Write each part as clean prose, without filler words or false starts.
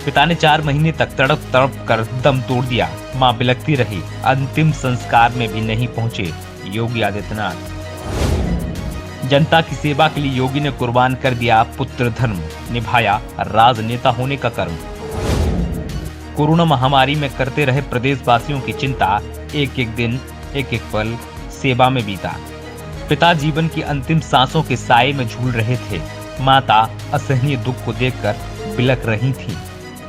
पिता ने 4 महीने तक तड़प तड़प कर दम तोड़ दिया। मां बिलखती रही। अंतिम संस्कार में भी नहीं पहुंचे योगी आदित्यनाथ। जनता की सेवा के लिए योगी ने कुर्बान कर दिया पुत्र धर्म, निभाया राजनेता होने का कर्म। कोरोना महामारी में करते रहे प्रदेशवासियों की चिंता, एक एक दिन एक एक पल सेवा में बीता। पिता जीवन की अंतिम सांसों के साए में झूल रहे थे। माता असहनीय दुख को देखकर बिलख रही थी।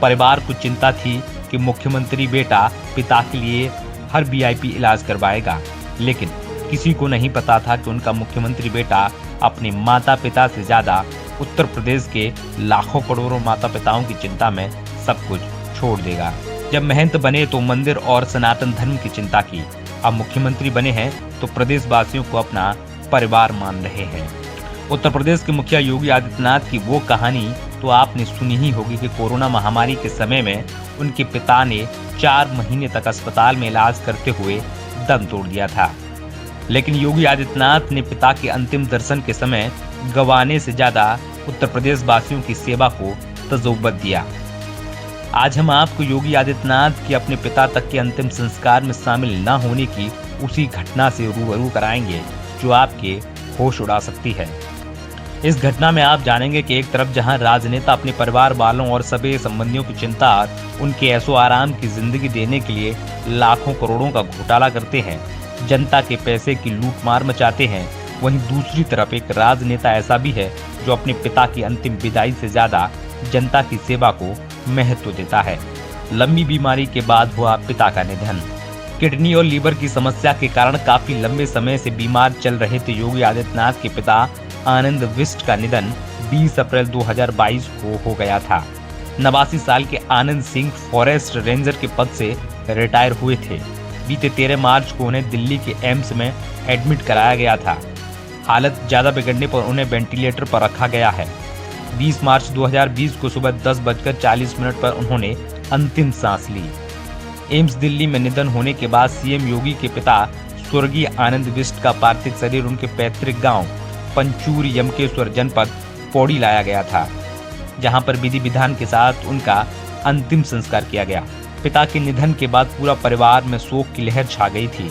परिवार को चिंता थी कि मुख्यमंत्री बेटा पिता के लिए हर वीआईपी इलाज करवाएगा, लेकिन किसी को नहीं पता था कि उनका मुख्यमंत्री बेटा अपने माता पिता से ज्यादा उत्तर प्रदेश के लाखों करोड़ों माता पिताओं की चिंता में सब कुछ छोड़ देगा। जब महंत बने तो मंदिर और सनातन धर्म की चिंता की। अब मुख्यमंत्री बने हैं तो प्रदेशवासियों को अपना परिवार मान रहे हैं। उत्तर प्रदेश के मुखिया योगी आदित्यनाथ की वो कहानी तो आपने सुनी ही होगी कि कोरोना महामारी के समय में उनके पिता ने 4 महीने तक अस्पताल में इलाज करते हुए दम तोड़ दिया था। लेकिन योगी आदित्यनाथ ने पिता के अंतिम दर्शन के समय गंवाने से ज्यादा उत्तर प्रदेश वासियों की सेवा को तजुर्बत दिया। आज हम आपको योगी आदित्यनाथ के अपने पिता तक के अंतिम संस्कार में शामिल न होने की उसी घटना से रूबरू कराएंगे जो आपके होश उड़ा सकती है। इस घटना में आप जानेंगे कि एक तरफ जहां राजनेता अपने परिवार वालों और सभी संबंधियों की चिंता, उनके ऐशो आराम की जिंदगी देने के लिए लाखों करोड़ों का घोटाला करते हैं, जनता के पैसे की लूटमार मचाते हैं, वहीं दूसरी तरफ एक राजनेता ऐसा भी है जो अपने पिता की अंतिम विदाई से ज्यादा जनता की सेवा को महत्व देता है। लंबी बीमारी के बाद हुआ पिता का निधन। किडनी और लीवर की समस्या के कारण काफी लंबे समय से बीमार चल रहे थे योगी आदित्यनाथ के पिता आनंद बिष्ट का निधन 20 अप्रैल 2022 को हो गया था। 89 साल के आनंद सिंह फॉरेस्ट रेंजर के पद से रिटायर हुए थे। बीते 13 मार्च को उन्हें दिल्ली के एम्स में एडमिट कराया गया था। हालत ज्यादा बिगड़ने पर उन्हें वेंटिलेटर पर रखा गया है। 20 मार्च 2020 को सुबह 10:40 पर उन्होंने अंतिम सांस ली। एम्स दिल्ली में निधन होने के बाद सीएम योगी के पिता स्वर्गीय आनंद बिष्ट का पार्थिव शरीर उनके पैतृक गांव पंचूर यमकेश्वर जनपद पौड़ी लाया गया था, जहां पर विधि विधान के साथ उनका अंतिम संस्कार किया गया। पिता के निधन के बाद पूरा परिवार में शोक की लहर छा गई थी।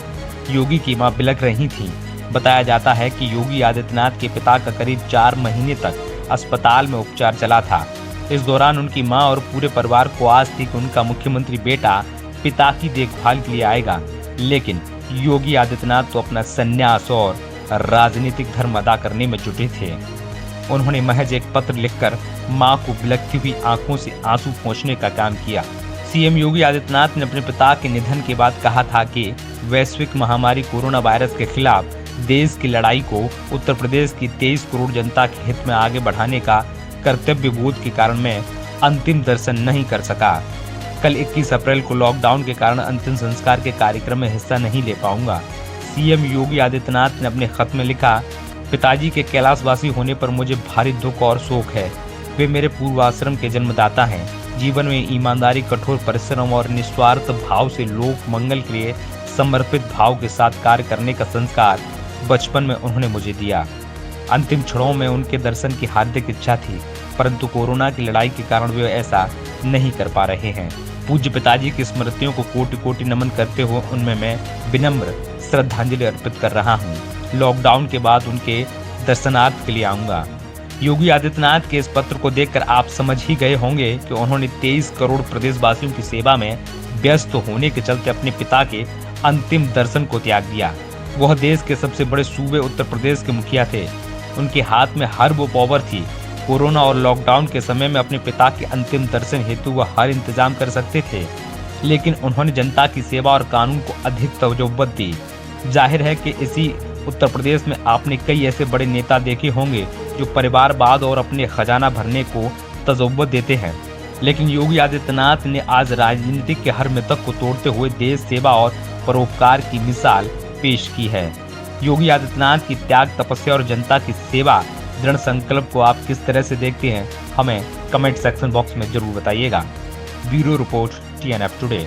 योगी की मां बिलख रही थी। बताया जाता है कि योगी आदित्यनाथ के पिता का करीब 4 महीने तक अस्पताल में उपचार चला था। इस दौरान उनकी मां और पूरे परिवार को आस थी कि उनका मुख्यमंत्री बेटा पिता की देखभाल के लिए आएगा, लेकिन योगी आदित्यनाथ तो अपना संन्यास और राजनीतिक धर्म अदा करने में जुटे थे। उन्होंने महज एक पत्र लिखकर मां को बिलखती हुई आंखों से आंसू पोंछने का काम किया। सीएम योगी आदित्यनाथ ने अपने पिता के निधन के बाद कहा था कि वैश्विक महामारी कोरोना वायरस के खिलाफ देश की लड़ाई को उत्तर प्रदेश की 23 करोड़ जनता के हित में आगे बढ़ाने का कर्तव्य बोध के कारण मैं अंतिम दर्शन नहीं कर सका। कल 21 अप्रैल को लॉकडाउन के कारण अंतिम संस्कार के कार्यक्रम में हिस्सा नहीं ले पाऊंगा। सीएम योगी आदित्यनाथ ने अपने खत में लिखा, पिताजी के कैलाशवासी होने पर मुझे भारी दुख और शोक है। वे मेरे पूर्वाश्रम के जन्मदाता हैं। जीवन में ईमानदारी, कठोर परिश्रम और निस्वार्थ भाव से लोक मंगल के लिए समर्पित भाव के साथ कार्य करने का संस्कार बचपन में उन्होंने मुझे दिया। अंतिम क्षणों में उनके दर्शन की हार्दिक इच्छा थी, परंतु कोरोना की लड़ाई के कारण वे ऐसा नहीं कर पा रहे हैं। पूज्य पिताजी की स्मृतियों को कोटि कोटि नमन करते हुए उनमें मैं विनम्र श्रद्धांजलि अर्पित कर रहा हूँ। लॉकडाउन के बाद उनके दर्शनार्थ के लिए आऊंगा। योगी आदित्यनाथ के इस पत्र को देखकर आप समझ ही गए होंगे कि उन्होंने 23 करोड़ प्रदेशवासियों की सेवा में व्यस्त होने के चलते अपने पिता के अंतिम दर्शन को त्याग दिया। वह देश के सबसे बड़े सूबे उत्तर प्रदेश के मुखिया थे। उनके हाथ में हर वो पावर थी। कोरोना और लॉकडाउन के समय में अपने पिता के अंतिम दर्शन हेतु वह हर इंतजाम कर सकते थे, लेकिन उन्होंने जनता की सेवा और कानून को अधिक तवज्जो दी। जाहिर है कि इसी उत्तर प्रदेश में आपने कई ऐसे बड़े नेता देखे होंगे जो परिवारवाद और अपने खजाना भरने को तवज्जो देते हैं, लेकिन योगी आदित्यनाथ ने आज राजनीति के हर मिथक को तोड़ते हुए देश सेवा और परोपकार की मिसाल पेश की है। योगी आदित्यनाथ की त्याग, तपस्या और जनता की सेवा दृढ़ संकल्प को आप किस तरह से देखते हैं, हमें कमेंट सेक्शन बॉक्स में जरूर बताइएगा। Bureau report TNF today.